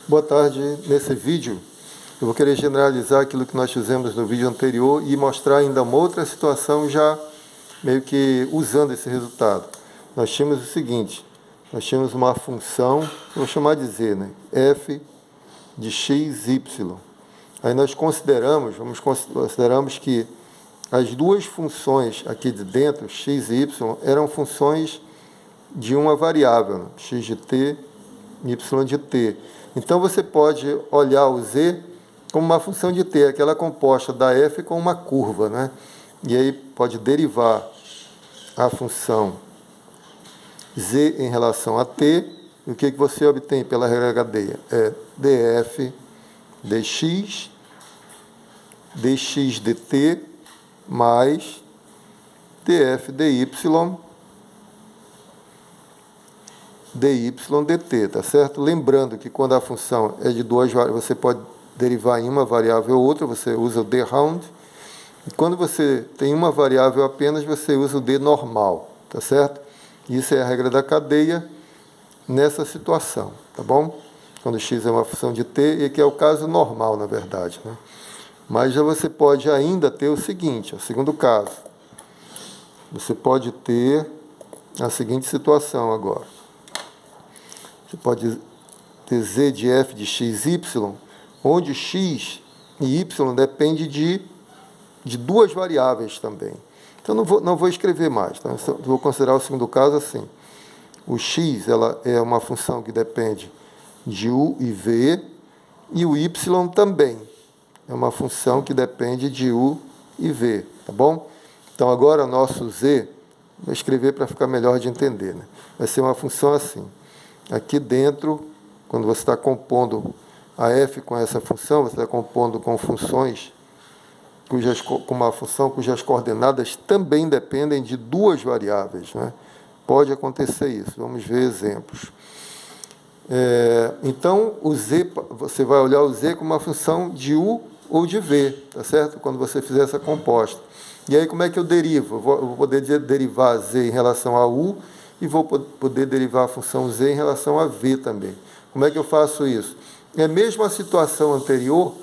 Boa tarde. Nesse vídeo eu vou querer generalizar aquilo que nós fizemos no vídeo anterior e mostrar ainda uma outra situação já meio que usando esse resultado. Nós tínhamos o seguinte, nós tínhamos uma função, vou chamar de z, né? f de x, y. Aí nós consideramos que as duas funções aqui de dentro, x e y, eram funções de uma variável, né? x de t, y de t. Então, você pode olhar o z como uma função de t, aquela composta da f com uma curva, né? E aí pode derivar a função z em relação a t, e o que você obtém pela regra cadeia? É df dx, dx dt, mais df dy, dy dt, tá certo? Lembrando que quando a função é de duas variáveis, você pode derivar em uma variável ou outra, você usa o d round. E quando você tem uma variável apenas, você usa o d normal, tá certo? Isso é a regra da cadeia nessa situação, tá bom? Quando x é uma função de t, e que é o caso normal, na verdade, né? Mas já você pode ainda ter o seguinte, o segundo caso. Você pode ter a seguinte situação agora. Você pode ter z de f de x, y, onde x e y dependem de duas variáveis também. Então, não vou escrever mais. Tá? Vou considerar o segundo caso assim. O x ela é uma função que depende de u e v, e o y também é uma função que depende de u e v. Tá bom? Então, agora, nosso z, vou escrever para ficar melhor de entender, né? Vai ser uma função assim. Aqui dentro, quando você está compondo a f com essa função, você está compondo com funções, com uma função cujas coordenadas também dependem de duas variáveis, né? Pode acontecer isso. Vamos ver exemplos. Então, o z, você vai olhar o z como uma função de u ou de v, tá certo? Quando você fizer essa composta. E aí, como é que eu derivo? Eu vou poder derivar z em relação a u, e vou poder derivar a função z em relação a v também. Como é que eu faço isso? É a mesma situação anterior,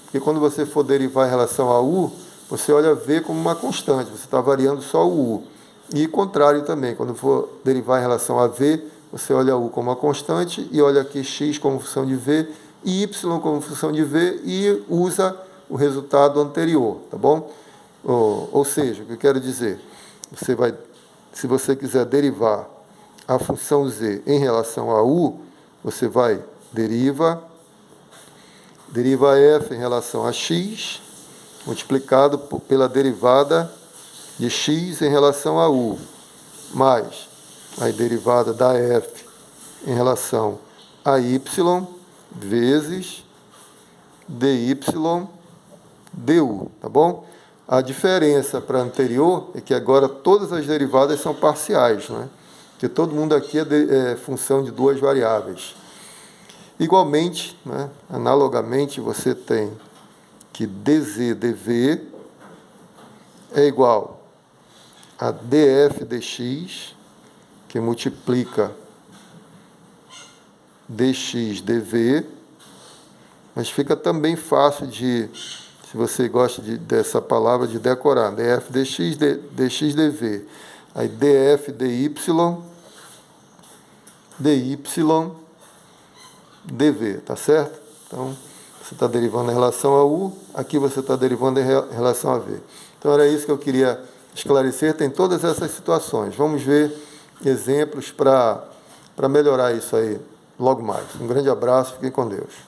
que quando você for derivar em relação a u, você olha v como uma constante, você está variando só o u. E contrário também, quando for derivar em relação a v, você olha u como uma constante e olha aqui x como função de v e y como função de v e usa o resultado anterior, tá bom? Ou seja, o que eu quero dizer, se você quiser derivar a função z em relação a u, você vai deriva f em relação a x, multiplicado pela derivada de x em relação a u, mais a derivada da f em relação a y, vezes dy du, tá bom? A diferença para a anterior é que agora todas as derivadas são parciais, né? Porque todo mundo aqui é função de duas variáveis. Igualmente, né, analogamente, você tem que dz dv é igual a df dx, que multiplica dx dv, mas fica também fácil de, se você gosta dessa palavra, de decorar, df dx, dx dv. Aí df dy, dv, tá certo? Então, você está derivando em relação a u, aqui você está derivando em relação a v. Então, era isso que eu queria esclarecer, tem todas essas situações. Vamos ver exemplos para melhorar isso aí logo mais. Um grande abraço, fiquem com Deus.